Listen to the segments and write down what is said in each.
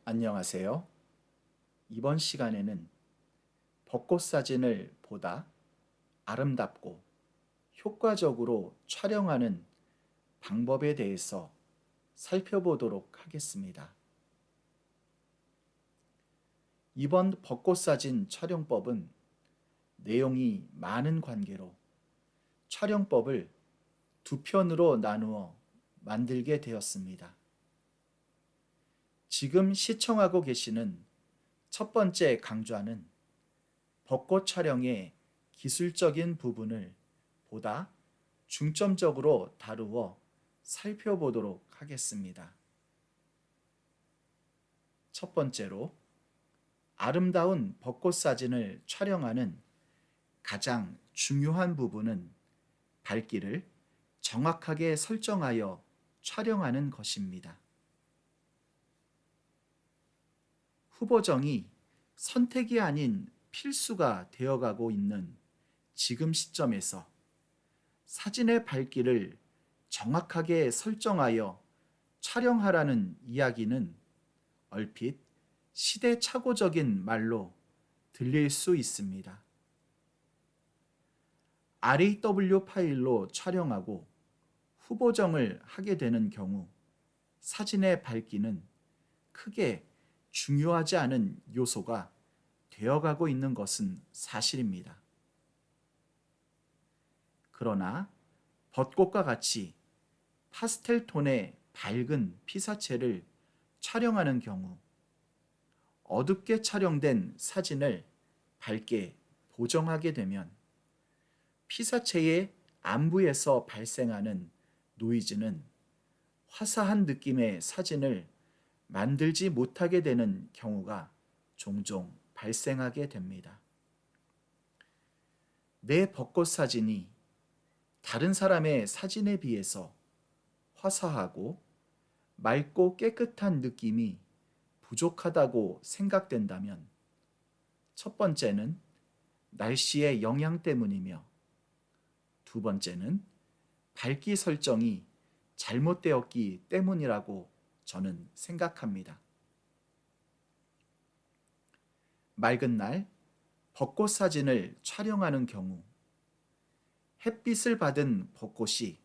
안녕하세요. 이번 시간에는 벚꽃 사진을 보다 아름답고 효과적으로 촬영하는 방법에 대해서 살펴보도록 하겠습니다. 이번 벚꽃 사진 촬영법은 내용이 많은 관계로 촬영법을 두 편으로 나누어 만들게 되었습니다. 지금 시청하고 계시는 첫 번째 강좌는 벚꽃 촬영의 기술적인 부분을 보다 중점적으로 다루어 살펴보도록 하겠습니다. 첫 번째로 아름다운 벚꽃 사진을 촬영하는 가장 중요한 부분은 밝기를 정확하게 설정하여 촬영하는 것입니다. 후보정이 선택이 아닌 필수가 되어가고 있는 지금 시점에서 사진의 밝기를 정확하게 설정하여 촬영하라는 이야기는 얼핏 시대착오적인 말로 들릴 수 있습니다. RAW 파일로 촬영하고 후보정을 하게 되는 경우 사진의 밝기는 크게 중요하지 않은 요소가 되어가고 있는 것은 사실입니다. 그러나 벚꽃과 같이 파스텔 톤의 밝은 피사체를 촬영하는 경우 어둡게 촬영된 사진을 밝게 보정하게 되면 피사체의 안부에서 발생하는 노이즈는 화사한 느낌의 사진을 만들지 못하게 되는 경우가 종종 발생하게 됩니다. 내 벚꽃 사진이 다른 사람의 사진에 비해서 화사하고 맑고 깨끗한 느낌이 부족하다고 생각된다면 첫 번째는 날씨의 영향 때문이며 두 번째는 밝기 설정이 잘못되었기 때문이라고 저는 생각합니다. 맑은 날 벚꽃 사진을 촬영하는 경우 햇빛을 받은 벚꽃이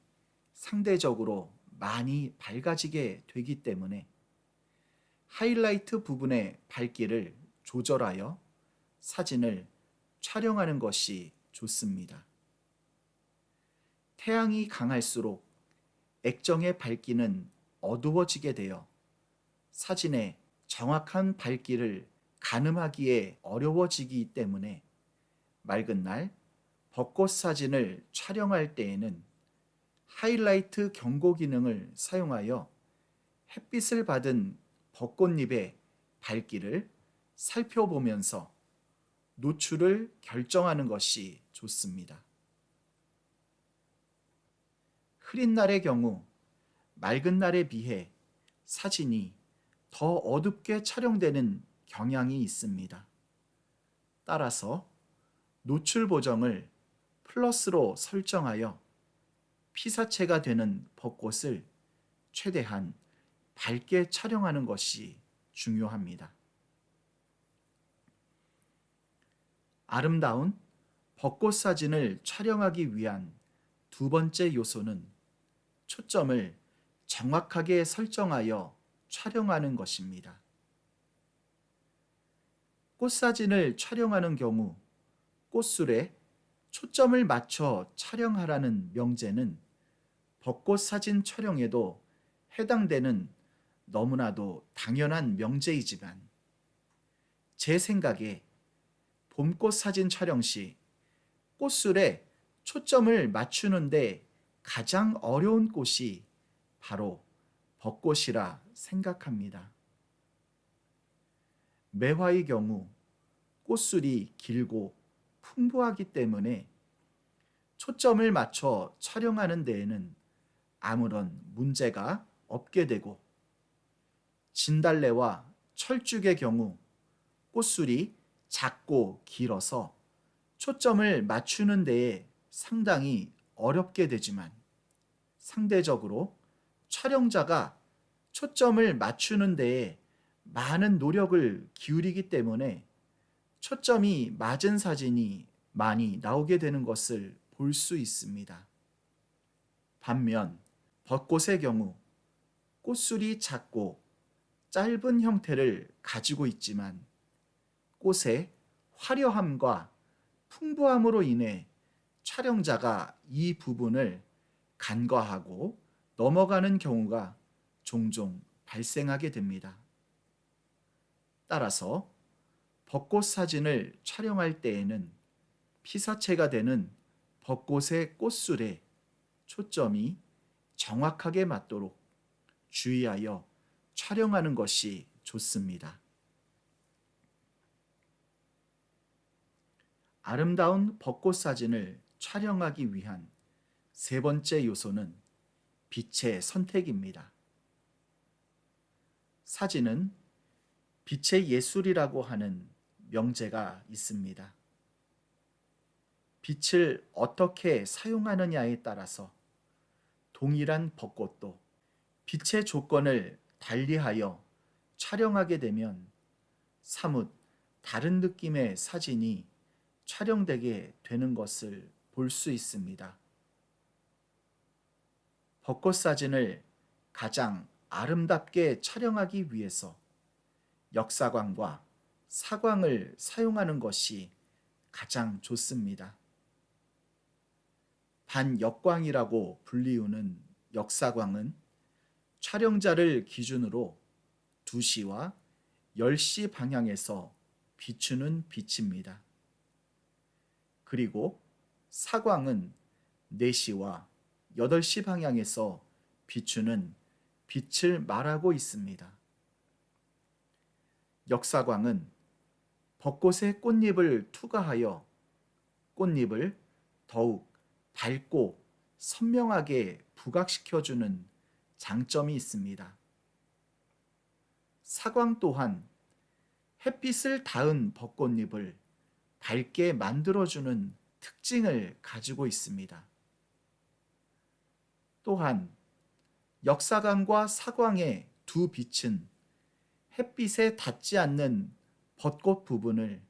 상대적으로 많이 밝아지게 되기 때문에 하이라이트 부분의 밝기를 조절하여 사진을 촬영하는 것이 좋습니다. 태양이 강할수록 액정의 밝기는 어두워지게 되어 사진의 정확한 밝기를 가늠하기에 어려워지기 때문에 맑은 날 벚꽃 사진을 촬영할 때에는 하이라이트 경고 기능을 사용하여 햇빛을 받은 벚꽃잎의 밝기를 살펴보면서 노출을 결정하는 것이 좋습니다. 흐린 날의 경우 맑은 날에 비해 사진이 더 어둡게 촬영되는 경향이 있습니다. 따라서 노출 보정을 플러스로 설정하여 피사체가 되는 벚꽃을 최대한 밝게 촬영하는 것이 중요합니다. 아름다운 벚꽃 사진을 촬영하기 위한 두 번째 요소는 초점을 정확하게 설정하여 촬영하는 것입니다. 꽃사진을 촬영하는 경우 꽃술에 초점을 맞춰 촬영하라는 명제는 벚꽃 사진 촬영에도 해당되는 너무나도 당연한 명제이지만 제 생각에 봄꽃 사진 촬영 시 꽃술에 초점을 맞추는데 가장 어려운 꽃이 바로 벚꽃이라 생각합니다. 매화의 경우 꽃술이 길고 풍부하기 때문에 초점을 맞춰 촬영하는 데에는 아무런 문제가 없게 되고 진달래와 철쭉의 경우 꽃술이 작고 길어서 초점을 맞추는 데에 상당히 어렵게 되지만 상대적으로 촬영자가 초점을 맞추는 데에 많은 노력을 기울이기 때문에 초점이 맞은 사진이 많이 나오게 되는 것을 볼 수 있습니다. 반면 벚꽃의 경우 꽃술이 작고 짧은 형태를 가지고 있지만 꽃의 화려함과 풍부함으로 인해 촬영자가 이 부분을 간과하고 넘어가는 경우가 종종 발생하게 됩니다. 따라서 벚꽃 사진을 촬영할 때에는 피사체가 되는 벚꽃의 꽃술에 초점이 정확하게 맞도록 주의하여 촬영하는 것이 좋습니다. 아름다운 벚꽃 사진을 촬영하기 위한 세 번째 요소는 빛의 선택입니다. 사진은 빛의 예술이라고 하는 명제가 있습니다. 빛을 어떻게 사용하느냐에 따라서 동일한 벚꽃도 빛의 조건을 달리하여 촬영하게 되면 사뭇 다른 느낌의 사진이 촬영되게 되는 것을 볼 수 있습니다. 벚꽃 사진을 가장 아름답게 촬영하기 위해서 역사광과 사광을 사용하는 것이 가장 좋습니다. 반역광이라고 불리우는 역사광은 촬영자를 기준으로 2시와 10시 방향에서 비추는 빛입니다. 그리고 사광은 4시와 8시 방향에서 비추는 빛을 말하고 있습니다. 역사광은 벚꽃의 꽃잎을 투과하여 꽃잎을 더욱 밝고 선명하게 부각시켜주는 장점이 있습니다. 사광 또한 햇빛을 닿은 벚꽃잎을 밝게 만들어주는 특징을 가지고 있습니다. 또한 역사광과 사광의 두 빛은 햇빛에 닿지 않는 벚꽃 부분을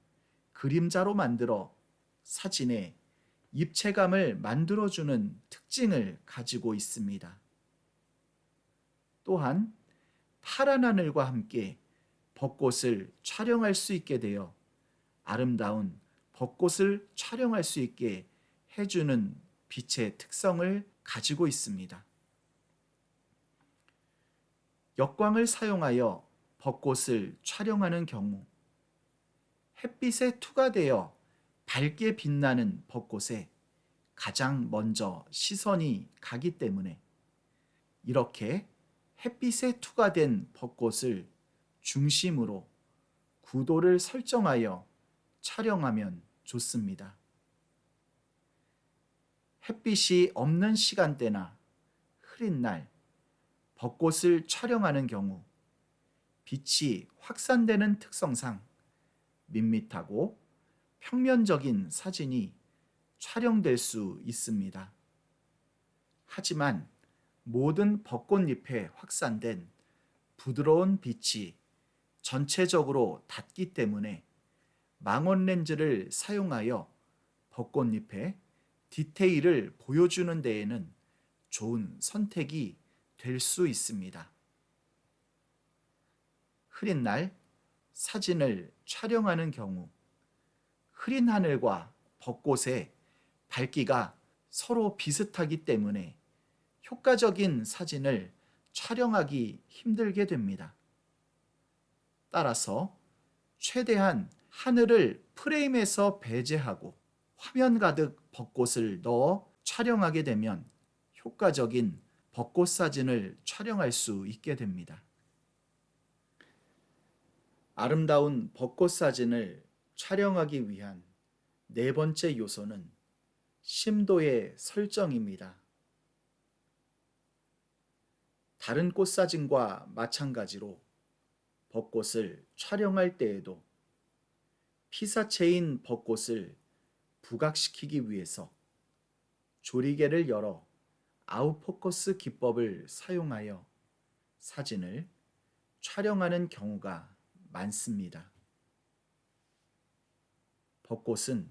그림자로 만들어 사진에 입체감을 만들어주는 특징을 가지고 있습니다. 또한 파란 하늘과 함께 벚꽃을 촬영할 수 있게 되어 아름다운 벚꽃을 촬영할 수 있게 해주는 빛의 특성을 가지고 있습니다. 역광을 사용하여 벚꽃을 촬영하는 경우 햇빛에 투과되어 밝게 빛나는 벚꽃에 가장 먼저 시선이 가기 때문에 이렇게 햇빛에 투과된 벚꽃을 중심으로 구도를 설정하여 촬영하면 좋습니다. 햇빛이 없는 시간대나 흐린 날 벚꽃을 촬영하는 경우 빛이 확산되는 특성상 밋밋하고 평면적인 사진이 촬영될 수 있습니다. 하지만 모든 벚꽃잎에 확산된 부드러운 빛이 전체적으로 닿기 때문에 망원 렌즈를 사용하여 벚꽃잎의 디테일을 보여주는 데에는 좋은 선택이 될 수 있습니다. 흐린 날 사진을 촬영하는 경우 흐린 하늘과 벚꽃의 밝기가 서로 비슷하기 때문에 효과적인 사진을 촬영하기 힘들게 됩니다. 따라서 최대한 하늘을 프레임에서 배제하고 화면 가득 벚꽃을 넣어 촬영하게 되면 효과적인 벚꽃 사진을 촬영할 수 있게 됩니다. 아름다운 벚꽃 사진을 촬영하기 위한 네 번째 요소는 심도의 설정입니다. 다른 꽃 사진과 마찬가지로 벚꽃을 촬영할 때에도 피사체인 벚꽃을 부각시키기 위해서 조리개를 열어 아웃포커스 기법을 사용하여 사진을 촬영하는 경우가 많습니다. 벚꽃은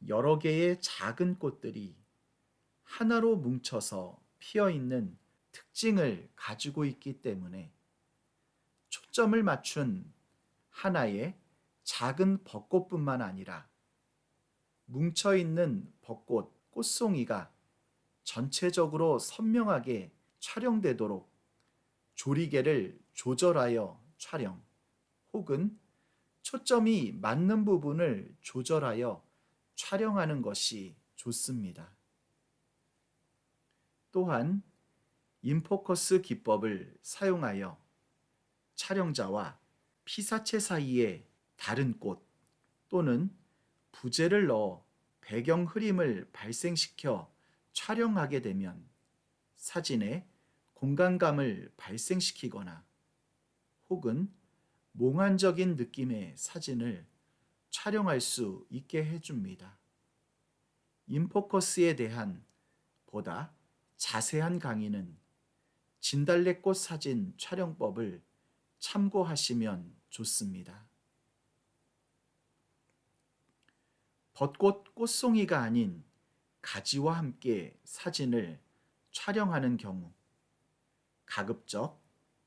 여러 개의 작은 꽃들이 하나로 뭉쳐서 피어 있는 특징을 가지고 있기 때문에 초점을 맞춘 하나의 작은 벚꽃뿐만 아니라 뭉쳐 있는 벚꽃 꽃송이가 전체적으로 선명하게 촬영되도록 조리개를 조절하여 촬영 혹은 초점이 맞는 부분을 조절하여 촬영하는 것이 좋습니다. 또한 인포커스 기법을 사용하여 촬영자와 피사체 사이에 다른 꽃 또는 부재를 넣어 배경 흐림을 발생시켜 촬영하게 되면 사진에 공간감을 발생시키거나 혹은 몽환적인 느낌의 사진을 촬영할 수 있게 해줍니다. 인포커스에 대한 보다 자세한 강의는 진달래꽃 사진 촬영법을 참고하시면 좋습니다. 벚꽃 꽃송이가 아닌 가지와 함께 사진을 촬영하는 경우 가급적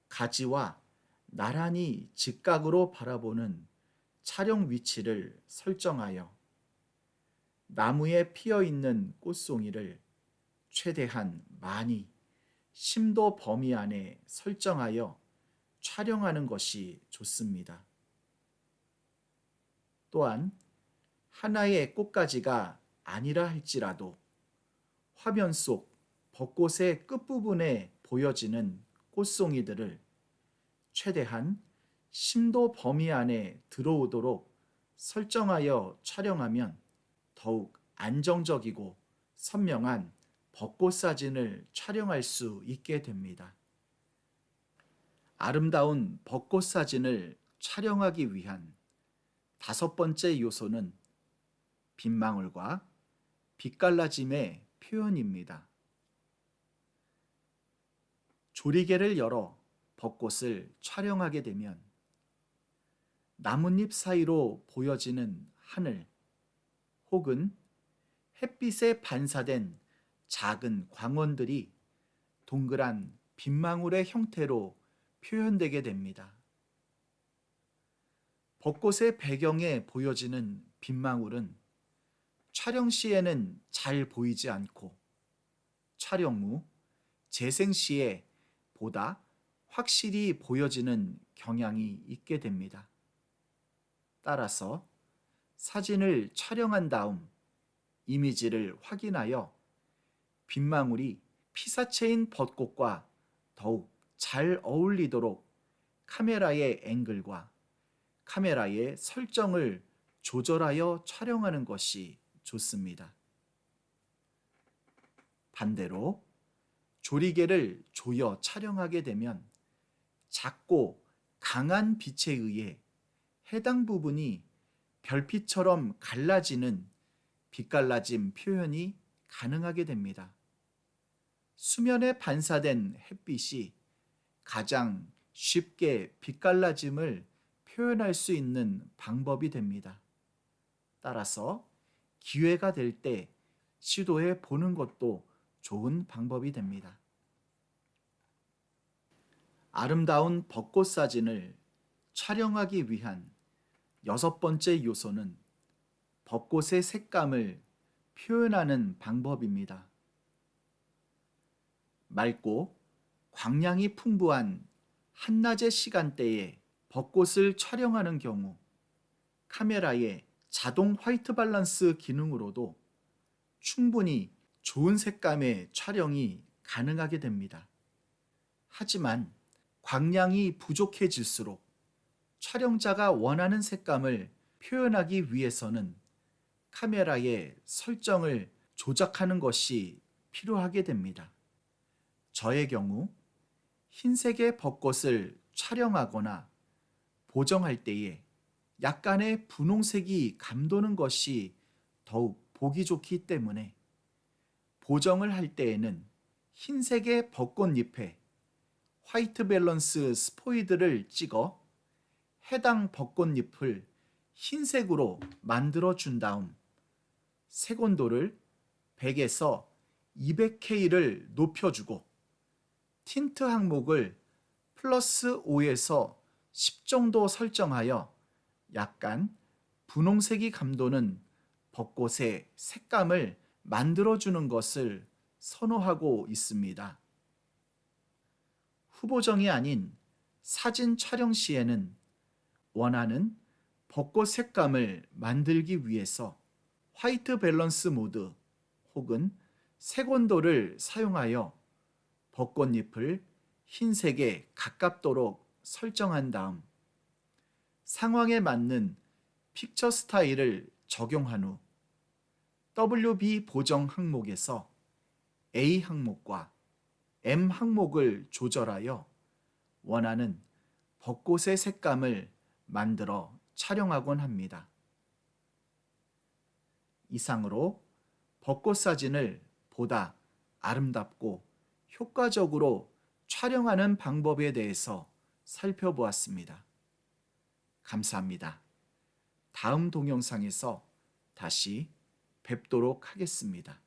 가지와 나란히 직각으로 바라보는 촬영 위치를 설정하여 나무에 피어 있는 꽃송이를 최대한 많이 심도 범위 안에 설정하여 촬영하는 것이 좋습니다. 또한 하나의 꽃가지가 아니라 할지라도 화면 속 벚꽃의 끝부분에 보여지는 꽃송이들을 최대한 심도 범위 안에 들어오도록 설정하여 촬영하면 더욱 안정적이고 선명한 벚꽃 사진을 촬영할 수 있게 됩니다. 아름다운 벚꽃 사진을 촬영하기 위한 5번째 요소는 빗망울과 빛갈라짐의 표현입니다. 조리개를 열어 벚꽃을 촬영하게 되면 나뭇잎 사이로 보여지는 하늘 혹은 햇빛에 반사된 작은 광원들이 동그란 빗망울의 형태로 표현되게 됩니다. 벚꽃의 배경에 보여지는 빗망울은 촬영 시에는 잘 보이지 않고 촬영 후 재생 시에 보다 확실히 보여지는 경향이 있게 됩니다. 따라서 사진을 촬영한 다음 이미지를 확인하여 빗망울이 피사체인 벚꽃과 더욱 잘 어울리도록 카메라의 앵글과 카메라의 설정을 조절하여 촬영하는 것이 좋습니다. 반대로 조리개를 조여 촬영하게 되면 작고 강한 빛에 의해 해당 부분이 별빛처럼 갈라지는 빛갈라짐 표현이 가능하게 됩니다. 수면에 반사된 햇빛이 가장 쉽게 빛갈라짐을 표현할 수 있는 방법이 됩니다. 따라서 기회가 될 때 시도해 보는 것도 좋은 방법이 됩니다. 아름다운 벚꽃 사진을 촬영하기 위한 6번째 요소는 벚꽃의 색감을 표현하는 방법입니다. 맑고 광량이 풍부한 한낮의 시간대에 벚꽃을 촬영하는 경우 카메라의 자동 화이트 밸런스 기능으로도 충분히 좋은 색감의 촬영이 가능하게 됩니다. 하지만 광량이 부족해질수록 촬영자가 원하는 색감을 표현하기 위해서는 카메라의 설정을 조작하는 것이 필요하게 됩니다. 저의 경우 흰색의 벚꽃을 촬영하거나 보정할 때에 약간의 분홍색이 감도는 것이 더욱 보기 좋기 때문에 보정을 할 때에는 흰색의 벚꽃잎에 화이트 밸런스 스포이드를 찍어 해당 벚꽃잎을 흰색으로 만들어 준 다음 색온도를 100에서 200K를 높여주고 틴트 항목을 플러스 5에서 10 정도 설정하여 약간 분홍색이 감도는 벚꽃의 색감을 만들어주는 것을 선호하고 있습니다. 후보정이 아닌 사진 촬영 시에는 원하는 벚꽃 색감을 만들기 위해서 화이트 밸런스 모드 혹은 색온도를 사용하여 벚꽃잎을 흰색에 가깝도록 설정한 다음 상황에 맞는 픽처 스타일을 적용한 후 WB 보정 항목에서 A 항목과 M 항목을 조절하여 원하는 벚꽃의 색감을 만들어 촬영하곤 합니다. 이상으로 벚꽃 사진을 보다 아름답고 효과적으로 촬영하는 방법에 대해서 살펴보았습니다. 감사합니다. 다음 동영상에서 다시 뵙도록 하겠습니다.